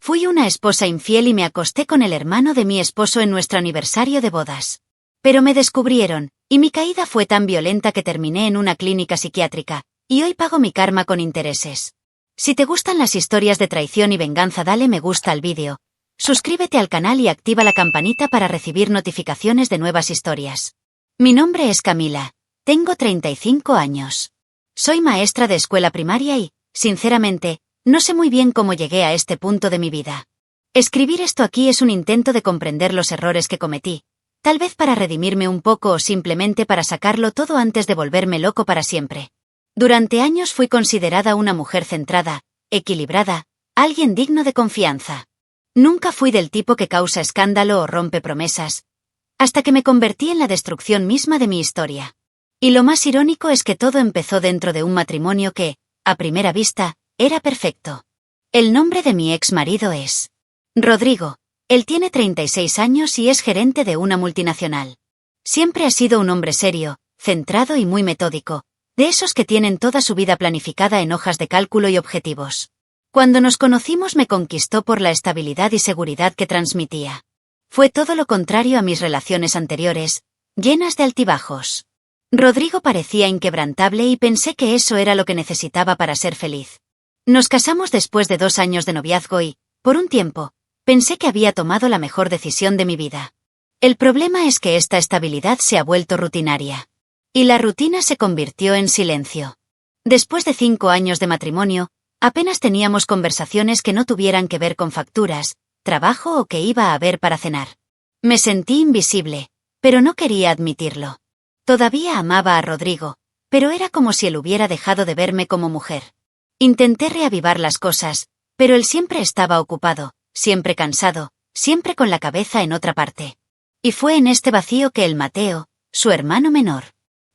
Fui una esposa infiel y me acosté con el hermano de mi esposo en nuestro aniversario de bodas. Pero me descubrieron, y mi caída fue tan violenta que terminé en una clínica psiquiátrica, y hoy pago mi karma con intereses. Si te gustan las historias de traición y venganza, dale me gusta al vídeo, suscríbete al canal y activa la campanita para recibir notificaciones de nuevas historias. Mi nombre es Camila, tengo 35 años. Soy maestra de escuela primaria y, sinceramente, no sé muy bien cómo llegué a este punto de mi vida. Escribir esto aquí es un intento de comprender los errores que cometí, tal vez para redimirme un poco o simplemente para sacarlo todo antes de volverme loco para siempre. Durante años fui considerada una mujer centrada, equilibrada, alguien digno de confianza. Nunca fui del tipo que causa escándalo o rompe promesas, hasta que me convertí en la destrucción misma de mi historia. Y lo más irónico es que todo empezó dentro de un matrimonio que, a primera vista, era perfecto. El nombre de mi ex marido es Rodrigo. Él tiene 36 años y es gerente de una multinacional. Siempre ha sido un hombre serio, centrado y muy metódico, de esos que tienen toda su vida planificada en hojas de cálculo y objetivos. Cuando nos conocimos me conquistó por la estabilidad y seguridad que transmitía. Fue todo lo contrario a mis relaciones anteriores, llenas de altibajos. Rodrigo parecía inquebrantable y pensé que eso era lo que necesitaba para ser feliz. Nos casamos después de 2 años de noviazgo y, por un tiempo, pensé que había tomado la mejor decisión de mi vida. El problema es que esta estabilidad se ha vuelto rutinaria. Y la rutina se convirtió en silencio. Después de 5 años de matrimonio, apenas teníamos conversaciones que no tuvieran que ver con facturas, trabajo o que iba a haber para cenar. Me sentí invisible, pero no quería admitirlo. Todavía amaba a Rodrigo, pero era como si él hubiera dejado de verme como mujer. Intenté reavivar las cosas, pero él siempre estaba ocupado, siempre cansado, siempre con la cabeza en otra parte. Y fue en este vacío que el Mateo, su hermano menor.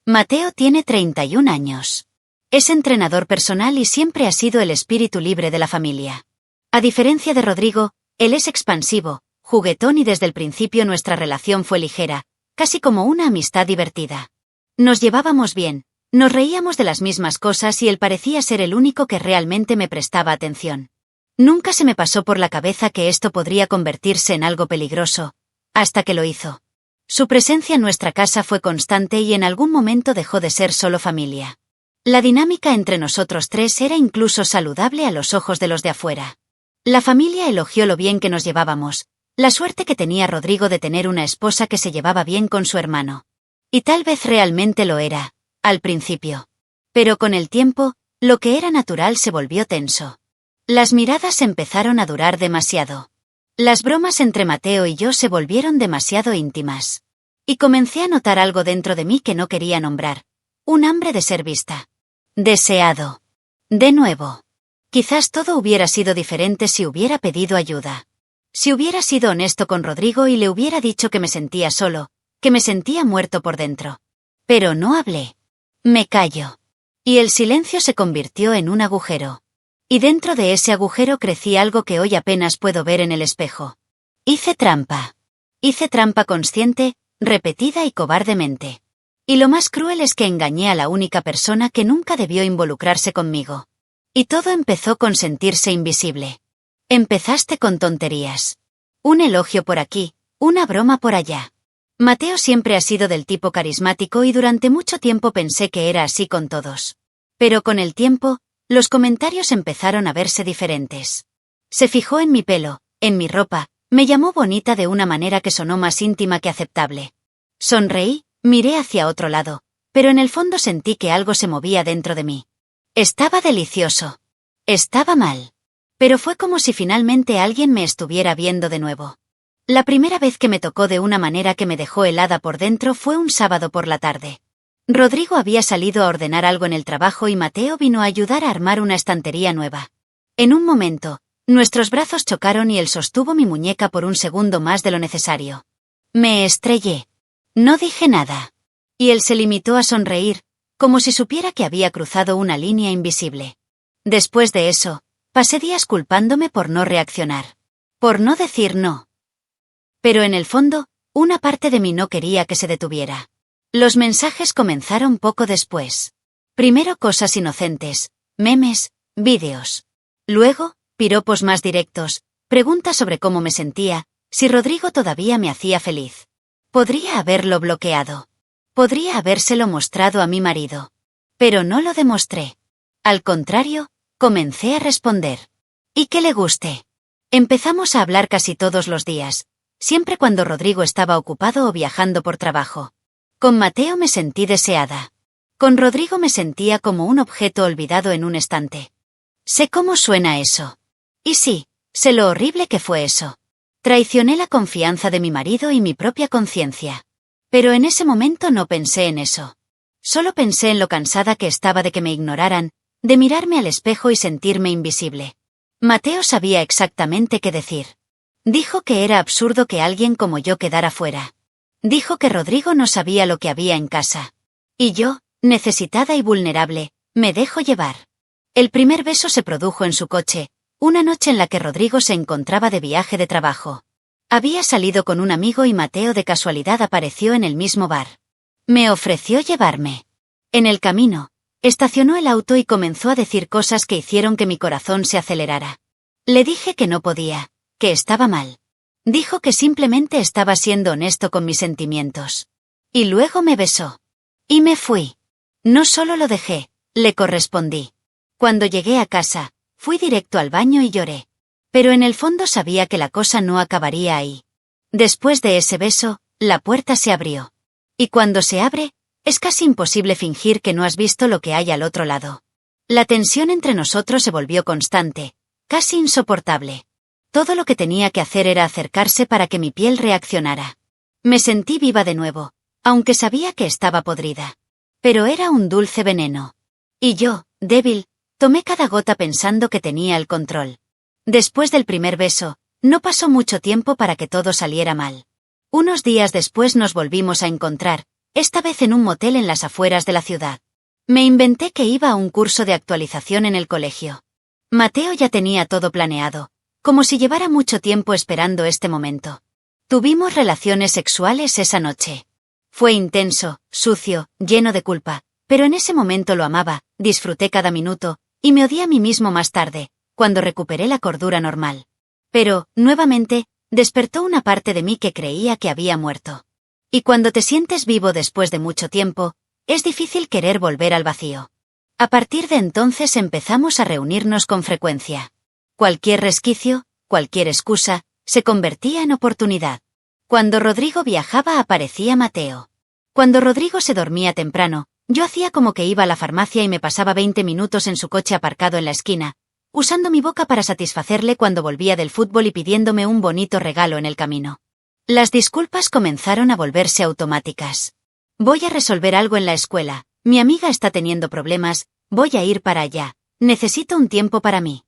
Mateo tiene 31 años. Es entrenador personal y siempre ha sido el espíritu libre de la familia. A diferencia de Rodrigo, él es expansivo, juguetón y desde el principio nuestra relación fue ligera, casi como una amistad divertida. Nos llevábamos bien, nos reíamos de las mismas cosas y él parecía ser el único que realmente me prestaba atención. Nunca se me pasó por la cabeza que esto podría convertirse en algo peligroso, hasta que lo hizo. Su presencia en nuestra casa fue constante y en algún momento dejó de ser solo familia. La dinámica entre nosotros tres era incluso saludable a los ojos de los de afuera. La familia elogió lo bien que nos llevábamos, la suerte que tenía Rodrigo de tener una esposa que se llevaba bien con su hermano. Y tal vez realmente lo era, al principio. Pero con el tiempo, lo que era natural se volvió tenso. Las miradas empezaron a durar demasiado. Las bromas entre Mateo y yo se volvieron demasiado íntimas. Y comencé a notar algo dentro de mí que no quería nombrar. Un hambre de ser vista. Deseado. De nuevo. Quizás todo hubiera sido diferente si hubiera pedido ayuda. Si hubiera sido honesto con Rodrigo y le hubiera dicho que me sentía solo, que me sentía muerto por dentro. Pero no hablé. Me callo. Y el silencio se convirtió en un agujero. Y dentro de ese agujero crecí algo que hoy apenas puedo ver en el espejo. Hice trampa. Hice trampa consciente, repetida y cobardemente. Y lo más cruel es que engañé a la única persona que nunca debió involucrarse conmigo. Y todo empezó con sentirse invisible. Empezaste con tonterías. Un elogio por aquí, una broma por allá. Mateo siempre ha sido del tipo carismático y durante mucho tiempo pensé que era así con todos. Pero con el tiempo, los comentarios empezaron a verse diferentes. Se fijó en mi pelo, en mi ropa, me llamó bonita de una manera que sonó más íntima que aceptable. Sonreí, miré hacia otro lado, pero en el fondo sentí que algo se movía dentro de mí. Estaba delicioso. Estaba mal. Pero fue como si finalmente alguien me estuviera viendo de nuevo. La primera vez que me tocó de una manera que me dejó helada por dentro fue un sábado por la tarde. Rodrigo había salido a ordenar algo en el trabajo y Mateo vino a ayudar a armar una estantería nueva. En un momento, nuestros brazos chocaron y él sostuvo mi muñeca por un segundo más de lo necesario. Me estrellé. No dije nada. Y él se limitó a sonreír, como si supiera que había cruzado una línea invisible. Después de eso, pasé días culpándome por no reaccionar. Por no decir no. Pero en el fondo, una parte de mí no quería que se detuviera. Los mensajes comenzaron poco después. Primero cosas inocentes, memes, vídeos. Luego, piropos más directos, Pregunta sobre cómo me sentía, si Rodrigo todavía me hacía feliz. Podría haberlo bloqueado. Podría habérselo mostrado a mi marido. Pero no lo demostré. Al contrario, comencé a responder. ¿Y que le guste? Empezamos a hablar casi todos los días, siempre cuando Rodrigo estaba ocupado o viajando por trabajo. Con Mateo me sentí deseada. Con Rodrigo me sentía como un objeto olvidado en un estante. Sé cómo suena eso. Y sí, sé lo horrible que fue eso. Traicioné la confianza de mi marido y mi propia conciencia. Pero en ese momento no pensé en eso. Solo pensé en lo cansada que estaba de que me ignoraran, de mirarme al espejo y sentirme invisible. Mateo sabía exactamente qué decir. Dijo que era absurdo que alguien como yo quedara fuera. Dijo que Rodrigo no sabía lo que había en casa. Y yo, necesitada y vulnerable, me dejo llevar. El primer beso se produjo en su coche, una noche en la que Rodrigo se encontraba de viaje de trabajo. Había salido con un amigo y Mateo de casualidad apareció en el mismo bar. Me ofreció llevarme. En el camino, estacionó el auto y comenzó a decir cosas que hicieron que mi corazón se acelerara. Le dije que no podía, que estaba mal. Dijo que simplemente estaba siendo honesto con mis sentimientos. Y luego me besó. Y me fui. No solo lo dejé, le correspondí. Cuando llegué a casa, fui directo al baño y lloré. Pero en el fondo sabía que la cosa no acabaría ahí. Después de ese beso, la puerta se abrió. Y cuando se abre, es casi imposible fingir que no has visto lo que hay al otro lado. La tensión entre nosotros se volvió constante, casi insoportable. Todo lo que tenía que hacer era acercarse para que mi piel reaccionara. Me sentí viva de nuevo, aunque sabía que estaba podrida. Pero era un dulce veneno. Y yo, débil, tomé cada gota pensando que tenía el control. Después del primer beso, no pasó mucho tiempo para que todo saliera mal. Unos días después nos volvimos a encontrar, esta vez en un motel en las afueras de la ciudad. Me inventé que iba a un curso de actualización en el colegio. Mateo ya tenía todo planeado, como si llevara mucho tiempo esperando este momento. Tuvimos relaciones sexuales esa noche. Fue intenso, sucio, lleno de culpa, pero en ese momento lo amaba, disfruté cada minuto, y me odié a mí mismo más tarde, cuando recuperé la cordura normal. Pero, nuevamente, despertó una parte de mí que creía que había muerto. Y cuando te sientes vivo después de mucho tiempo, es difícil querer volver al vacío. A partir de entonces empezamos a reunirnos con frecuencia. Cualquier resquicio, cualquier excusa, se convertía en oportunidad. Cuando Rodrigo viajaba aparecía Mateo. Cuando Rodrigo se dormía temprano, yo hacía como que iba a la farmacia y me pasaba 20 minutos en su coche aparcado en la esquina, usando mi boca para satisfacerle cuando volvía del fútbol y pidiéndome un bonito regalo en el camino. Las disculpas comenzaron a volverse automáticas. Voy a resolver algo en la escuela, mi amiga está teniendo problemas, voy a ir para allá, necesito un tiempo para mí.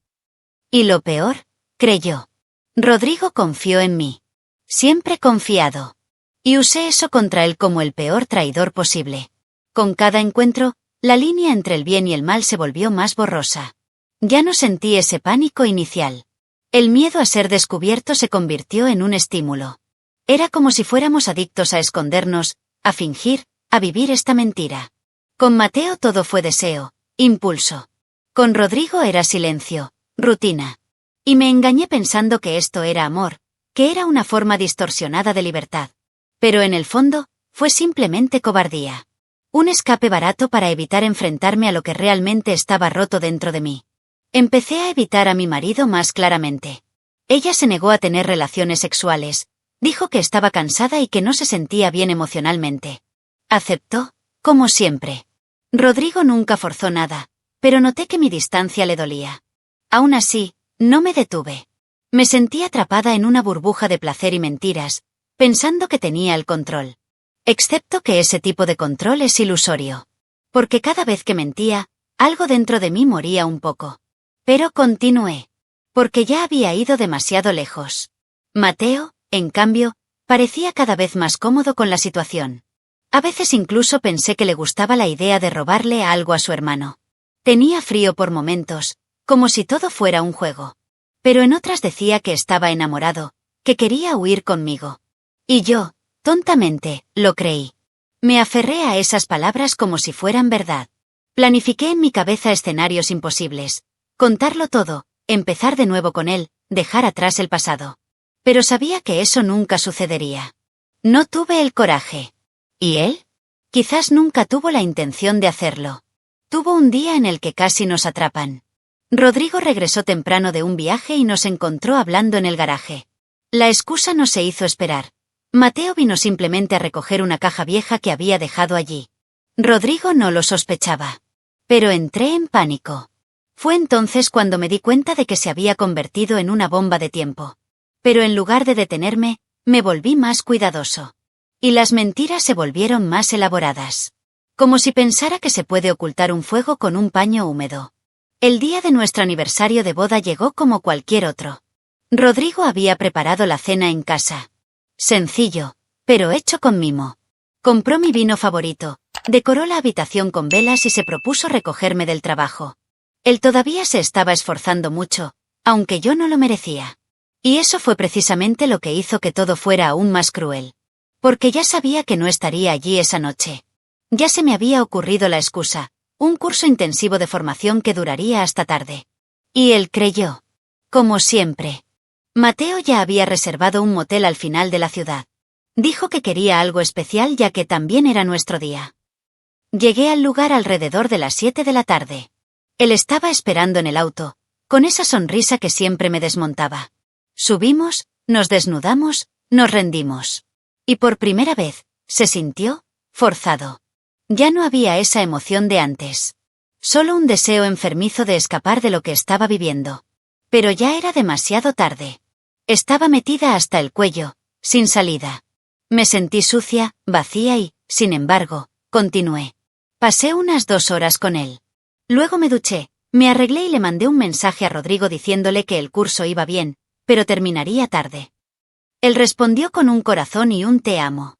Y lo peor, creyó. Rodrigo confió en mí. Siempre confiado. Y usé eso contra él como el peor traidor posible. Con cada encuentro, la línea entre el bien y el mal se volvió más borrosa. Ya no sentí ese pánico inicial. El miedo a ser descubierto se convirtió en un estímulo. Era como si fuéramos adictos a escondernos, a fingir, a vivir esta mentira. Con Mateo todo fue deseo, impulso. Con Rodrigo era silencio, rutina. Y me engañé pensando que esto era amor, que era una forma distorsionada de libertad. Pero en el fondo, fue simplemente cobardía. Un escape barato para evitar enfrentarme a lo que realmente estaba roto dentro de mí. Empecé a evitar a mi marido más claramente. Ella se negó a tener relaciones sexuales, dijo que estaba cansada y que no se sentía bien emocionalmente. Aceptó, como siempre. Rodrigo nunca forzó nada, pero noté que mi distancia le dolía. Aún así, no me detuve. Me sentí atrapada en una burbuja de placer y mentiras, pensando que tenía el control. Excepto que ese tipo de control es ilusorio. Porque cada vez que mentía, algo dentro de mí moría un poco. Pero continué. Porque ya había ido demasiado lejos. Mateo, en cambio, parecía cada vez más cómodo con la situación. A veces incluso pensé que le gustaba la idea de robarle algo a su hermano. Tenía frío por momentos, como si todo fuera un juego. Pero en otras decía que estaba enamorado, que quería huir conmigo. Y yo, tontamente, lo creí. Me aferré a esas palabras como si fueran verdad. Planifiqué en mi cabeza escenarios imposibles. Contarlo todo, empezar de nuevo con él, dejar atrás el pasado. Pero sabía que eso nunca sucedería. No tuve el coraje. ¿Y él? Quizás nunca tuvo la intención de hacerlo. Tuvo un día en el que casi nos atrapan. Rodrigo regresó temprano de un viaje y nos encontró hablando en el garaje. La excusa no se hizo esperar. Mateo vino simplemente a recoger una caja vieja que había dejado allí. Rodrigo no lo sospechaba. Pero entré en pánico. Fue entonces cuando me di cuenta de que se había convertido en una bomba de tiempo. Pero en lugar de detenerme, me volví más cuidadoso. Y las mentiras se volvieron más elaboradas. Como si pensara que se puede ocultar un fuego con un paño húmedo. El día de nuestro aniversario de boda llegó como cualquier otro. Rodrigo había preparado la cena en casa. Sencillo, pero hecho con mimo. Compró mi vino favorito, decoró la habitación con velas y se propuso recogerme del trabajo. Él todavía se estaba esforzando mucho, aunque yo no lo merecía. Y eso fue precisamente lo que hizo que todo fuera aún más cruel. Porque ya sabía que no estaría allí esa noche. Ya se me había ocurrido la excusa, un curso intensivo de formación que duraría hasta tarde. Y él creyó. Como siempre. Mateo ya había reservado un motel al final de la ciudad. Dijo que quería algo especial ya que también era nuestro día. Llegué al lugar alrededor de las 7 de la tarde. Él estaba esperando en el auto, con esa sonrisa que siempre me desmontaba. Subimos, nos desnudamos, nos rendimos. Y por primera vez, se sintió forzado. Ya no había esa emoción de antes. Solo un deseo enfermizo de escapar de lo que estaba viviendo. Pero ya era demasiado tarde. Estaba metida hasta el cuello, sin salida. Me sentí sucia, vacía y, sin embargo, continué. Pasé unas 2 horas con él. Luego me duché, me arreglé y le mandé un mensaje a Rodrigo diciéndole que el curso iba bien, pero terminaría tarde. Él respondió con un corazón y un te amo.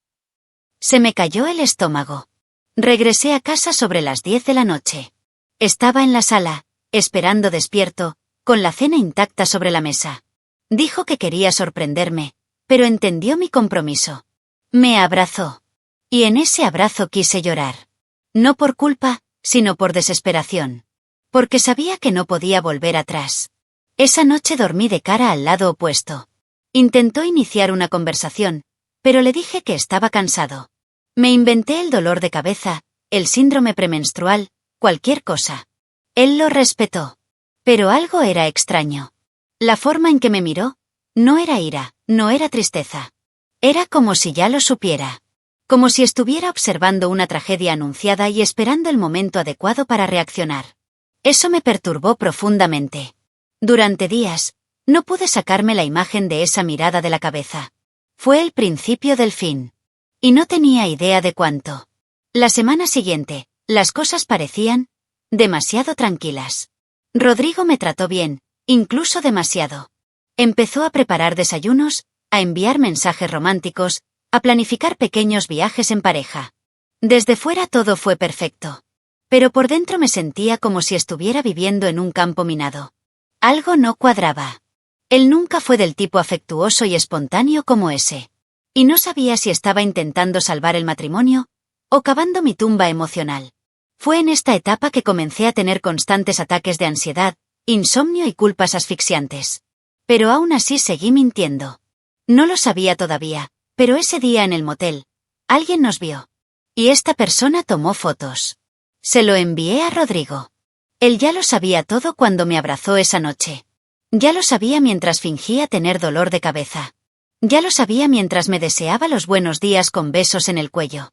Se me cayó el estómago. Regresé a casa sobre las 10 de la noche. Estaba en la sala, esperando despierto, con la cena intacta sobre la mesa. Dijo que quería sorprenderme, pero entendió mi compromiso. Me abrazó. Y en ese abrazo quise llorar. No por culpa, sino por desesperación. Porque sabía que no podía volver atrás. Esa noche dormí de cara al lado opuesto. Intentó iniciar una conversación, pero le dije que estaba cansado. Me inventé el dolor de cabeza, el síndrome premenstrual, cualquier cosa. Él lo respetó. Pero algo era extraño. La forma en que me miró, no era ira, no era tristeza. Era como si ya lo supiera. Como si estuviera observando una tragedia anunciada y esperando el momento adecuado para reaccionar. Eso me perturbó profundamente. Durante días, no pude sacarme la imagen de esa mirada de la cabeza. Fue el principio del fin. Y no tenía idea de cuánto. La semana siguiente, las cosas parecían demasiado tranquilas. Rodrigo me trató bien, incluso demasiado. Empezó a preparar desayunos, a enviar mensajes románticos, a planificar pequeños viajes en pareja. Desde fuera todo fue perfecto. Pero por dentro me sentía como si estuviera viviendo en un campo minado. Algo no cuadraba. Él nunca fue del tipo afectuoso y espontáneo como ese. Y no sabía si estaba intentando salvar el matrimonio o cavando mi tumba emocional. Fue en esta etapa que comencé a tener constantes ataques de ansiedad, insomnio y culpas asfixiantes. Pero aún así seguí mintiendo. No lo sabía todavía, pero ese día en el motel, alguien nos vio. Y esta persona tomó fotos. Se lo envié a Rodrigo. Él ya lo sabía todo cuando me abrazó esa noche. Ya lo sabía mientras fingía tener dolor de cabeza. Ya lo sabía mientras me deseaba los buenos días con besos en el cuello.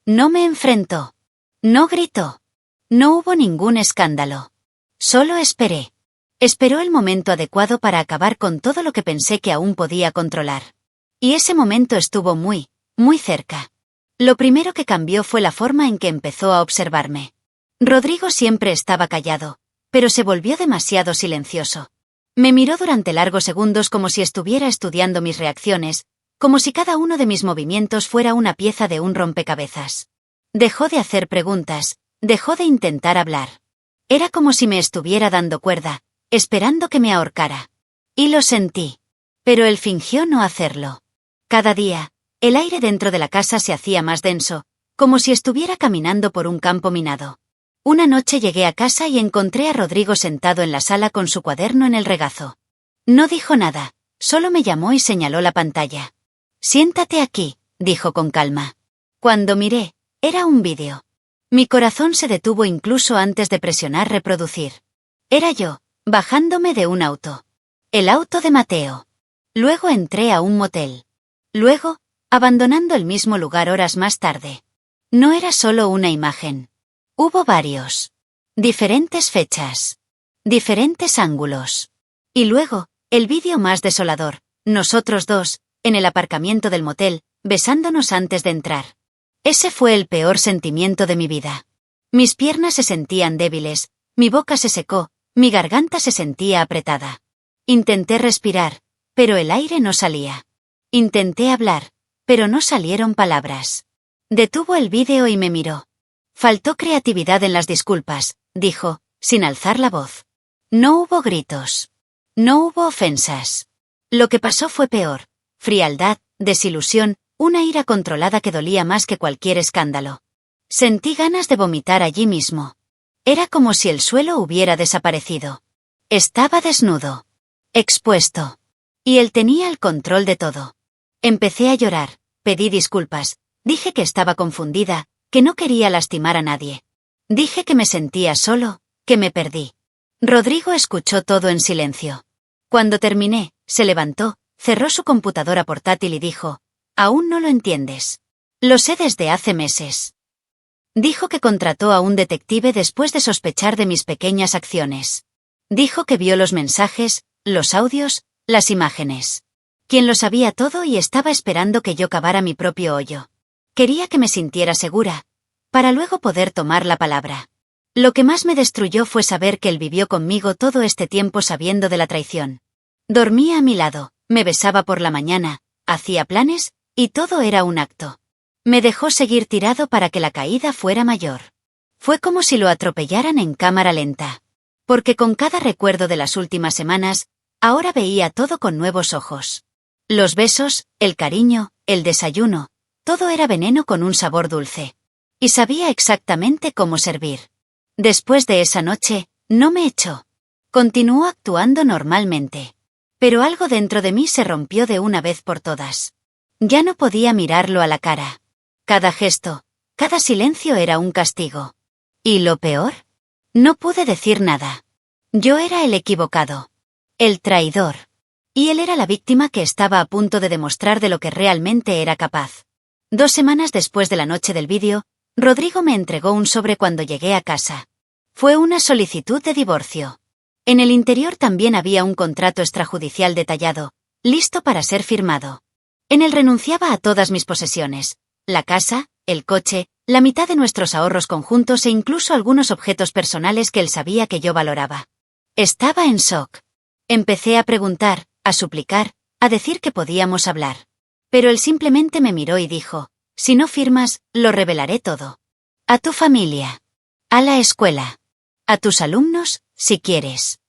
No me enfrentó. No gritó. No hubo ningún escándalo. Solo esperé. Esperó el momento adecuado para acabar con todo lo que pensé que aún podía controlar. Y ese momento estuvo muy, muy cerca. Lo primero que cambió fue la forma en que empezó a observarme. Rodrigo siempre estaba callado, pero se volvió demasiado silencioso. Me miró durante largos segundos como si estuviera estudiando mis reacciones, como si cada uno de mis movimientos fuera una pieza de un rompecabezas. Dejó de hacer preguntas, dejó de intentar hablar. Era como si me estuviera dando cuerda, esperando que me ahorcara. Y lo sentí. Pero él fingió no hacerlo. Cada día, el aire dentro de la casa se hacía más denso, como si estuviera caminando por un campo minado. Una noche llegué a casa y encontré a Rodrigo sentado en la sala con su cuaderno en el regazo. No dijo nada, solo me llamó y señaló la pantalla. Siéntate aquí, dijo con calma. Cuando miré, era un vídeo. Mi corazón se detuvo incluso antes de presionar reproducir. Era yo, bajándome de un auto. El auto de Mateo. Luego entré a un motel. Luego, abandonando el mismo lugar horas más tarde. No era solo una imagen. Hubo varios. Diferentes fechas. Diferentes ángulos. Y luego, el vídeo más desolador, nosotros dos, en el aparcamiento del motel, besándonos antes de entrar. Ese fue el peor sentimiento de mi vida. Mis piernas se sentían débiles, mi boca se secó, mi garganta se sentía apretada. Intenté respirar, pero el aire no salía. Intenté hablar, pero no salieron palabras. Detuvo el vídeo y me miró. Faltó creatividad en las disculpas, dijo, sin alzar la voz. No hubo gritos. No hubo ofensas. Lo que pasó fue peor. Frialdad, desilusión, una ira controlada que dolía más que cualquier escándalo. Sentí ganas de vomitar allí mismo. Era como si el suelo hubiera desaparecido. Estaba desnudo. Expuesto. Y él tenía el control de todo. Empecé a llorar, pedí disculpas, dije que estaba confundida, que no quería lastimar a nadie. Dije que me sentía solo, que me perdí. Rodrigo escuchó todo en silencio. Cuando terminé, se levantó, cerró su computadora portátil y dijo, «Aún no lo entiendes. Lo sé desde hace meses». Dijo que contrató a un detective después de sospechar de mis pequeñas acciones. Dijo que vio los mensajes, los audios, las imágenes. Quien lo sabía todo y estaba esperando que yo cavara mi propio hoyo. Quería que me sintiera segura, para luego poder tomar la palabra. Lo que más me destruyó fue saber que él vivió conmigo todo este tiempo sabiendo de la traición. Dormía a mi lado, me besaba por la mañana, hacía planes, y todo era un acto. Me dejó seguir tirado para que la caída fuera mayor. Fue como si lo atropellaran en cámara lenta. Porque con cada recuerdo de las últimas semanas, ahora veía todo con nuevos ojos. Los besos, el cariño, el desayuno, todo era veneno con un sabor dulce. Y sabía exactamente cómo servir. Después de esa noche, no me echó. Continuó actuando normalmente. Pero algo dentro de mí se rompió de una vez por todas. Ya no podía mirarlo a la cara. Cada gesto, cada silencio era un castigo. ¿Y lo peor? No pude decir nada. Yo era el equivocado. El traidor. Y él era la víctima que estaba a punto de demostrar de lo que realmente era capaz. 2 semanas después de la noche del vídeo, Rodrigo me entregó un sobre cuando llegué a casa. Fue una solicitud de divorcio. En el interior también había un contrato extrajudicial detallado, listo para ser firmado. En él renunciaba a todas mis posesiones, la casa, el coche, la mitad de nuestros ahorros conjuntos e incluso algunos objetos personales que él sabía que yo valoraba. Estaba en shock. Empecé a preguntar, a suplicar, a decir que podíamos hablar. Pero él simplemente me miró y dijo, si no firmas, lo revelaré todo. A tu familia. A la escuela. A tus alumnos, si quieres.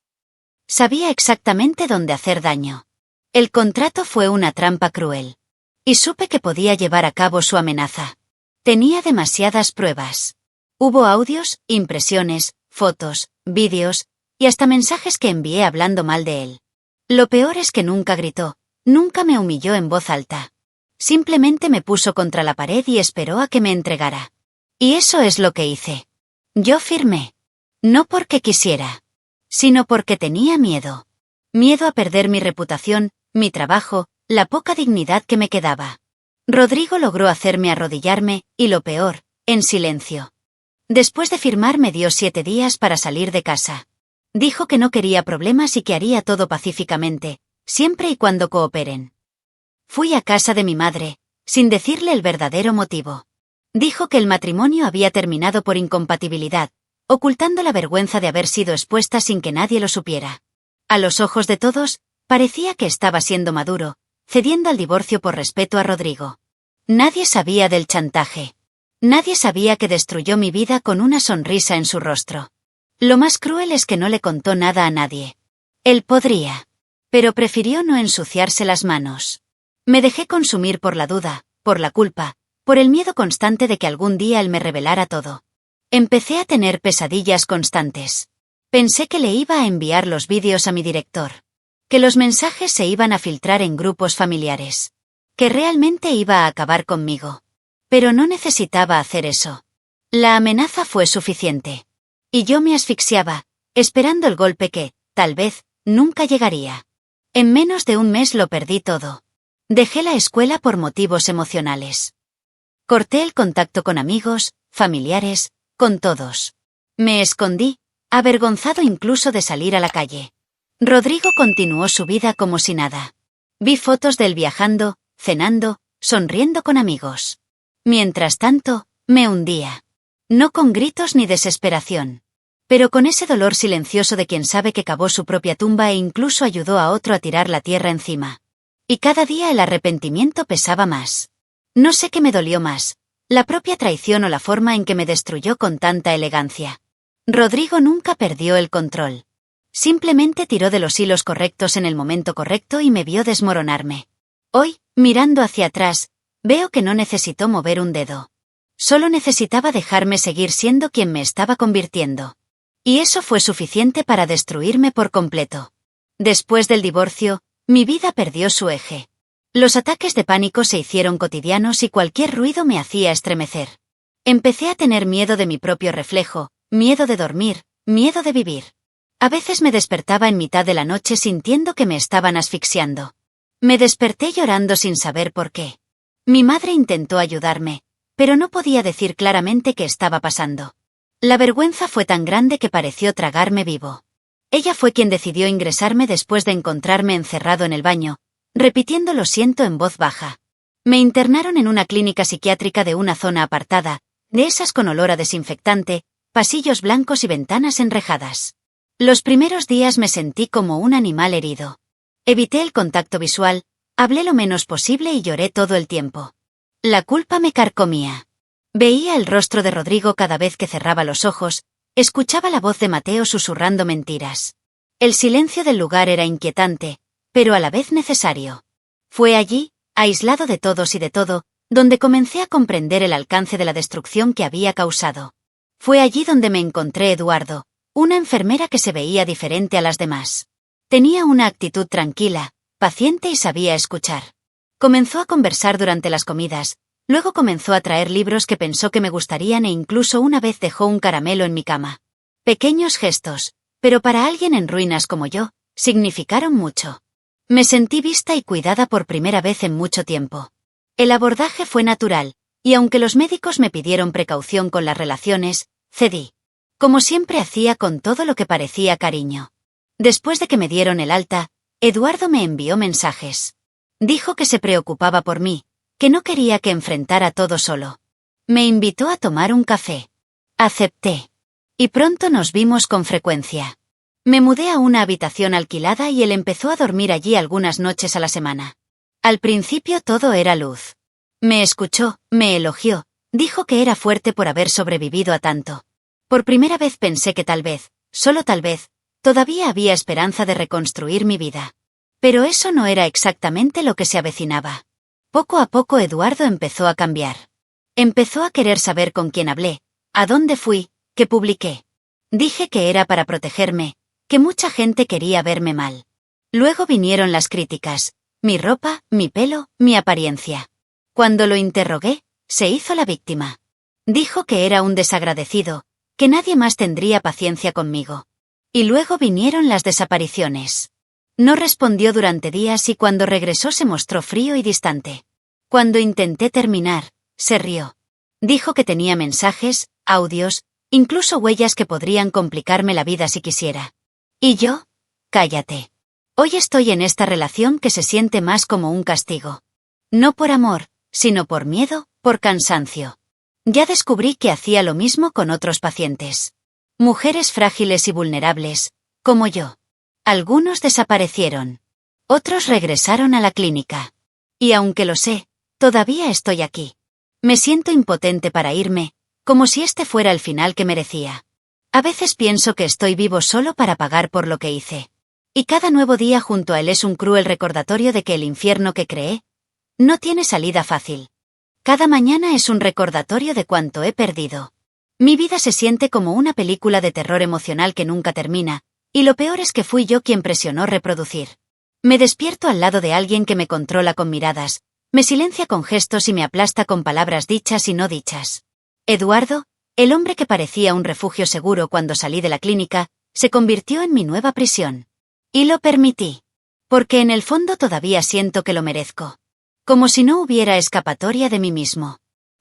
Sabía exactamente dónde hacer daño. El contrato fue una trampa cruel. Y supe que podía llevar a cabo su amenaza. Tenía demasiadas pruebas. Hubo audios, impresiones, fotos, vídeos, y hasta mensajes que envié hablando mal de él. Lo peor es que nunca gritó, nunca me humilló en voz alta. Simplemente me puso contra la pared y esperó a que me entregara. Y eso es lo que hice. Yo firmé. No porque quisiera, sino porque tenía miedo. Miedo a perder mi reputación, mi trabajo, la poca dignidad que me quedaba. Rodrigo logró hacerme arrodillarme, y lo peor, en silencio. Después de firmar me dio 7 días para salir de casa. Dijo que no quería problemas y que haría todo pacíficamente, siempre y cuando cooperen. Fui a casa de mi madre, sin decirle el verdadero motivo. Dijo que el matrimonio había terminado por incompatibilidad, ocultando la vergüenza de haber sido expuesta sin que nadie lo supiera. A los ojos de todos, parecía que estaba siendo maduro, cediendo al divorcio por respeto a Rodrigo. Nadie sabía del chantaje. Nadie sabía que destruyó mi vida con una sonrisa en su rostro. Lo más cruel es que no le contó nada a nadie. Él podría. Pero prefirió no ensuciarse las manos. Me dejé consumir por la duda, por la culpa, por el miedo constante de que algún día él me revelara todo. Empecé a tener pesadillas constantes. Pensé que le iba a enviar los vídeos a mi director. que los mensajes se iban a filtrar en grupos familiares, que realmente iba a acabar conmigo. Pero no necesitaba hacer eso. La amenaza fue suficiente. Y yo me asfixiaba, esperando el golpe que, tal vez, nunca llegaría. En menos de un mes lo perdí todo. Dejé la escuela por motivos emocionales. Corté el contacto con amigos, familiares, con todos. Me escondí, avergonzado incluso de salir a la calle. Rodrigo continuó su vida como si nada. Vi fotos de él viajando, cenando, sonriendo con amigos. Mientras tanto, me hundía. No con gritos ni desesperación, pero con ese dolor silencioso de quien sabe que cavó su propia tumba e incluso ayudó a otro a tirar la tierra encima. Y cada día el arrepentimiento pesaba más. No sé qué me dolió más, la propia traición o la forma en que me destruyó con tanta elegancia. Rodrigo nunca perdió el control. Simplemente tiró de los hilos correctos en el momento correcto y me vio desmoronarme. Hoy, mirando hacia atrás, veo que no necesitó mover un dedo. Solo necesitaba dejarme seguir siendo quien me estaba convirtiendo. Y eso fue suficiente para destruirme por completo. Después del divorcio, mi vida perdió su eje. Los ataques de pánico se hicieron cotidianos y cualquier ruido me hacía estremecer. Empecé a tener miedo de mi propio reflejo, miedo de dormir, miedo de vivir. A veces me despertaba en mitad de la noche sintiendo que me estaban asfixiando. Me desperté llorando sin saber por qué. Mi madre intentó ayudarme, pero no podía decir claramente qué estaba pasando. La vergüenza fue tan grande que pareció tragarme vivo. Ella fue quien decidió ingresarme después de encontrarme encerrado en el baño, repitiendo lo siento en voz baja. Me internaron en una clínica psiquiátrica de una zona apartada, de esas con olor a desinfectante, pasillos blancos y ventanas enrejadas. Los primeros días me sentí como un animal herido. Evité el contacto visual, hablé lo menos posible y lloré todo el tiempo. La culpa me carcomía. Veía el rostro de Rodrigo cada vez que cerraba los ojos, escuchaba la voz de Mateo susurrando mentiras. El silencio del lugar era inquietante, pero a la vez necesario. Fue allí, aislado de todos y de todo, donde comencé a comprender el alcance de la destrucción que había causado. Fue allí donde me encontré Eduardo, una enfermera que se veía diferente a las demás. Tenía una actitud tranquila, paciente y sabía escuchar. Comenzó a conversar durante las comidas, luego comenzó a traer libros que pensó que me gustarían e incluso una vez dejó un caramelo en mi cama. Pequeños gestos, pero para alguien en ruinas como yo, significaron mucho. Me sentí vista y cuidada por primera vez en mucho tiempo. El abordaje fue natural, y aunque los médicos me pidieron precaución con las relaciones, cedí. Como siempre hacía con todo lo que parecía cariño. Después de que me dieron el alta, Eduardo me envió mensajes. Dijo que se preocupaba por mí, que no quería que enfrentara todo solo. Me invitó a tomar un café. Acepté. Y pronto nos vimos con frecuencia. Me mudé a una habitación alquilada y él empezó a dormir allí algunas noches a la semana. Al principio todo era luz. Me escuchó, me elogió, dijo que era fuerte por haber sobrevivido a tanto. Por primera vez pensé que tal vez, solo tal vez, todavía había esperanza de reconstruir mi vida. Pero eso no era exactamente lo que se avecinaba. Poco a poco Eduardo empezó a cambiar. Empezó a querer saber con quién hablé, a dónde fui, qué publiqué. Dije que era para protegerme, que mucha gente quería verme mal. Luego vinieron las críticas, mi ropa, mi pelo, mi apariencia. Cuando lo interrogué, se hizo la víctima. Dijo que era un desagradecido, que nadie más tendría paciencia conmigo. Y luego vinieron las desapariciones. No respondió durante días y cuando regresó se mostró frío y distante. Cuando intenté terminar, se rió. Dijo que tenía mensajes, audios, incluso huellas que podrían complicarme la vida si quisiera. Y yo, cállate. Hoy estoy en esta relación que se siente más como un castigo. No por amor, sino por miedo, por cansancio. Ya descubrí que hacía lo mismo con otros pacientes. Mujeres frágiles y vulnerables, como yo. Algunos desaparecieron. Otros regresaron a la clínica. Y aunque lo sé, todavía estoy aquí. Me siento impotente para irme, como si este fuera el final que merecía. A veces pienso que estoy vivo solo para pagar por lo que hice. Y cada nuevo día junto a él es un cruel recordatorio de que el infierno que creé no tiene salida fácil. Cada mañana es un recordatorio de cuánto he perdido. Mi vida se siente como una película de terror emocional que nunca termina, y lo peor es que fui yo quien presionó reproducir. Me despierto al lado de alguien que me controla con miradas, me silencia con gestos y me aplasta con palabras dichas y no dichas. Eduardo, el hombre que parecía un refugio seguro cuando salí de la clínica, se convirtió en mi nueva prisión. Y lo permití. Porque en el fondo todavía siento que lo merezco. Como si no hubiera escapatoria de mí mismo.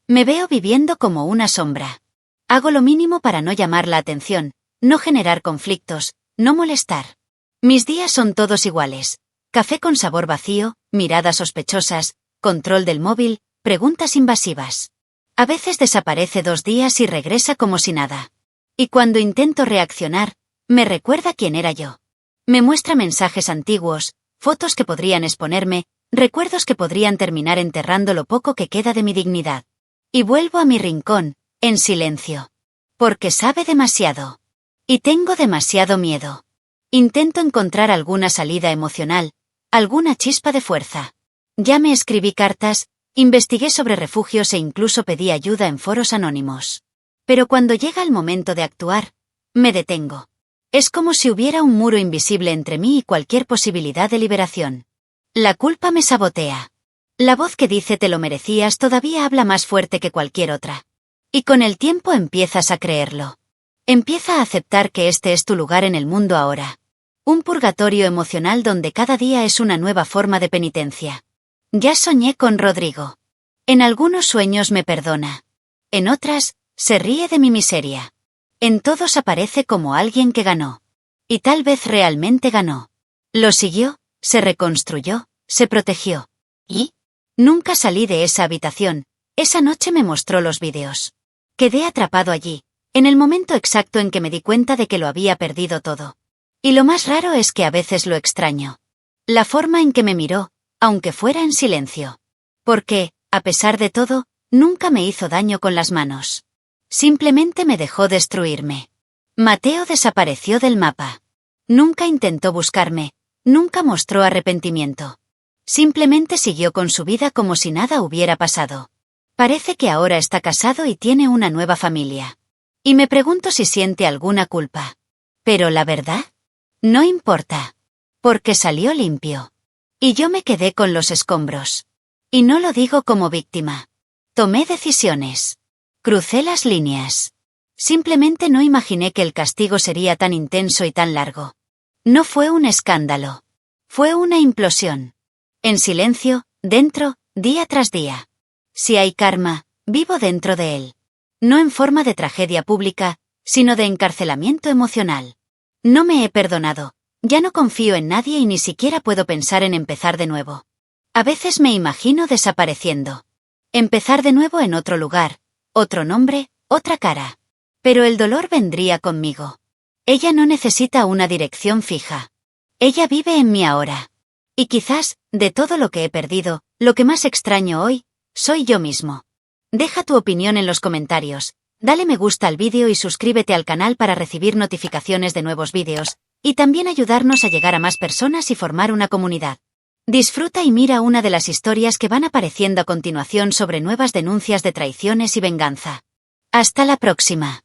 Me veo viviendo como una sombra. Hago lo mínimo para no llamar la atención, no generar conflictos, no molestar. Mis días son todos iguales. Café con sabor vacío, miradas sospechosas, control del móvil, preguntas invasivas. A veces desaparece 2 días y regresa como si nada. Y cuando intento reaccionar, me recuerda quién era yo. Me muestra mensajes antiguos, fotos que podrían exponerme, recuerdos que podrían terminar enterrando lo poco que queda de mi dignidad. Y vuelvo a mi rincón, en silencio. Porque sabe demasiado. Y tengo demasiado miedo. Intento encontrar alguna salida emocional, alguna chispa de fuerza. Ya me escribí cartas, investigué sobre refugios e incluso pedí ayuda en foros anónimos. Pero cuando llega el momento de actuar, me detengo. Es como si hubiera un muro invisible entre mí y cualquier posibilidad de liberación. La culpa me sabotea. La voz que dice te lo merecías todavía habla más fuerte que cualquier otra. Y con el tiempo empiezas a creerlo. Empieza a aceptar que este es tu lugar en el mundo ahora. Un purgatorio emocional donde cada día es una nueva forma de penitencia. Ya soñé con Rodrigo. En algunos sueños me perdona. En otras, se ríe de mi miseria. En todos aparece como alguien que ganó. Y tal vez realmente ganó. Lo siguió, se reconstruyó, se protegió. ¿Y? Nunca salí de esa habitación. Esa noche me mostró los vídeos. Quedé atrapado allí, en el momento exacto en que me di cuenta de que lo había perdido todo. Y lo más raro es que a veces lo extraño. La forma en que me miró, aunque fuera en silencio. Porque, a pesar de todo, nunca me hizo daño con las manos. Simplemente me dejó destruirme. Mateo desapareció del mapa. Nunca intentó buscarme, nunca mostró arrepentimiento. Simplemente siguió con su vida como si nada hubiera pasado. Parece que ahora está casado y tiene una nueva familia. Y me pregunto si siente alguna culpa. Pero la verdad, no importa. Porque salió limpio. Y yo me quedé con los escombros. Y no lo digo como víctima. Tomé decisiones. Crucé las líneas. Simplemente no imaginé que el castigo sería tan intenso y tan largo. No fue un escándalo. Fue una implosión. En silencio, dentro, día tras día. Si hay karma, vivo dentro de él. No en forma de tragedia pública, sino de encarcelamiento emocional. No me he perdonado. Ya no confío en nadie y ni siquiera puedo pensar en empezar de nuevo. A veces me imagino desapareciendo. Empezar de nuevo en otro lugar, otro nombre, otra cara. Pero el dolor vendría conmigo. Ella no necesita una dirección fija. Ella vive en mí ahora. Y quizás, de todo lo que he perdido, lo que más extraño hoy, soy yo mismo. Deja tu opinión en los comentarios, dale me gusta al vídeo y suscríbete al canal para recibir notificaciones de nuevos vídeos, y también ayudarnos a llegar a más personas y formar una comunidad. Disfruta y mira una de las historias que van apareciendo a continuación sobre nuevas denuncias de traiciones y venganza. Hasta la próxima.